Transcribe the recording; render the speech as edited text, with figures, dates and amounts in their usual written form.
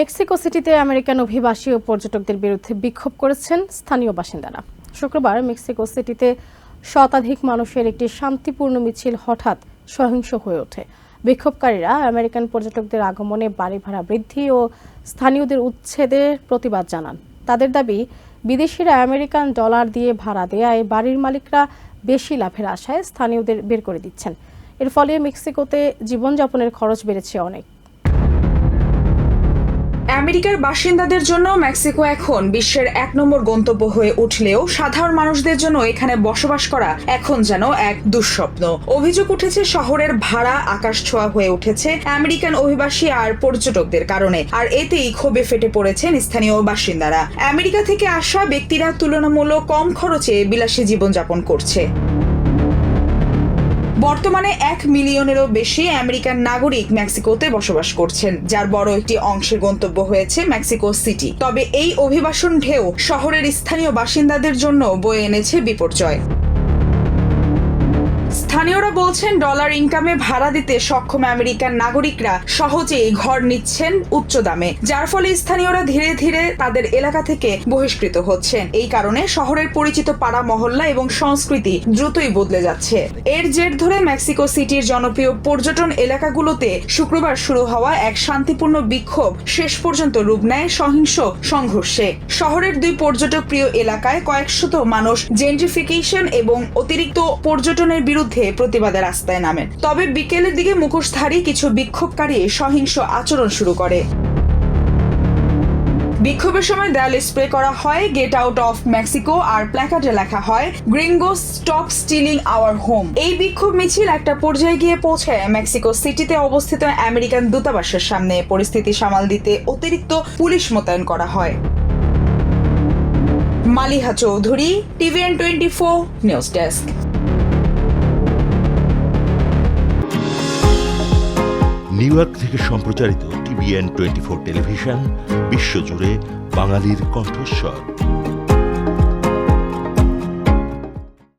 Mexico সিটিতে American অভিবাসী ও পর্যটকদের বিরুদ্ধে বিক্ষোভ করেছেন স্থানীয় বাসিন্দারা। শুক্রবার মেক্সিকো সিটিতে শতাধিক মানুষের একটি শান্তিপূর্ণ মিছিল হঠাৎ সহিংস হয়ে ওঠে। বিক্ষোভকারীরা আমেরিকান পর্যটকদের আগমনে বাড়ি ভাড়া বৃদ্ধি ও স্থানীয়দের উচ্ছেদের প্রতিবাদ জানান। তাদের দাবি, বিদেশিরা আমেরিকান ডলার দিয়ে ভাড়া দেয়ায় বাড়ির মালিকরা বেশি লাভের আশায় স্থানীয়দের বের করে দিচ্ছেন। এর ফলে মেক্সিকোতে জীবনযাপনের খরচ বেড়েছে অনেক। আমেরিকার বাসিন্দাদের জন্য মেক্সিকো এখন বিশ্বের ১ নম্বর গন্তব্য হয়ে উঠলেও সাধারণ মানুষদের জন্য এখানে বসবাস করা এখন যেন এক দুঃস্বপ্ন। অভিযোগ উঠেছে শহরের ভাড়া আকাশ ছোঁয়া হয়ে উঠেছে আমেরিকান অভিবাসী আর পর্যটকদের কারণে, আর এতেই ক্ষোভে ফেটে পড়েছেন স্থানীয় বাসিন্দারা। আমেরিকা থেকে আসা ব্যক্তিরা তুলনামূলক কম খরচে বিলাসী জীবনযাপন করছে। বর্তমানে ১ মিলিয়নেরও বেশি আমেরিকান নাগরিক মেক্সিকোতে বসবাস করছেন, যার বড় একটি অংশের গন্তব্য হয়েছে মেক্সিকো সিটি। তবে এই অভিবাসন ঢেউ শহরের স্থানীয় বাসিন্দাদের জন্য বয়ে এনেছে বিপর্যয়। স্থানীয়রা বলছেন, ডলার ইনকামে ভাড়া দিতে সক্ষম আমেরিকান নাগরিকরা সহজেই ঘর নিচ্ছেন উচ্চ দামে, যার ফলে স্থানীয়রা ধীরে ধীরে তাদের এলাকা থেকে বহিষ্কৃত হচ্ছেন। এই কারণে শহরের পরিচিত পাড়া মহল্লা এবং সংস্কৃতি দ্রুতই বদলে যাচ্ছে। এর জের ধরে মেক্সিকো সিটির জনপ্রিয় পর্যটন এলাকাগুলোতে শুক্রবার শুরু হওয়া এক শান্তিপূর্ণ বিক্ষোভ শেষ পর্যন্ত রূপ নেয় সহিংস সংঘর্ষে। শহরের 2 পর্যটক প্রিয় এলাকায় কয়েকশত মানুষ জেন্ট্রিফিকেশন এবং অতিরিক্ত পর্যটনের বিরুদ্ধে প্রতিবাদের রাস্তায় নামেন। তবে বিকেলের দিকে মুখোশধারী কিছু বিক্ষোভকারী সহিংস আচরণ শুরু করে। বিক্ষোভের সময় দেয়ালে স্প্রে করা হয় গেট আউট অফ মেক্সিকো আর প্ল্যাকার্ডে লেখা হয় গ্রিঙ্গোস স্টপ স্টিলিং আওয়ার হোম। এই বিক্ষোভ মিছিল একটা পর্যায়ে গিয়ে পৌঁছায় মেক্সিকো সিটিতে অবস্থিত আমেরিকান দূতাবাসের সামনে। পরিস্থিতি সামাল দিতে অতিরিক্ত পুলিশ মোতায়েন করা হয়। Maliha Chowdhury, TVN24 news desk. New York থেকে সম্প্রচারিত TVN24 টেলিভিশন বিশ্বজুড়ে বাঙালির কণ্ঠস্বর।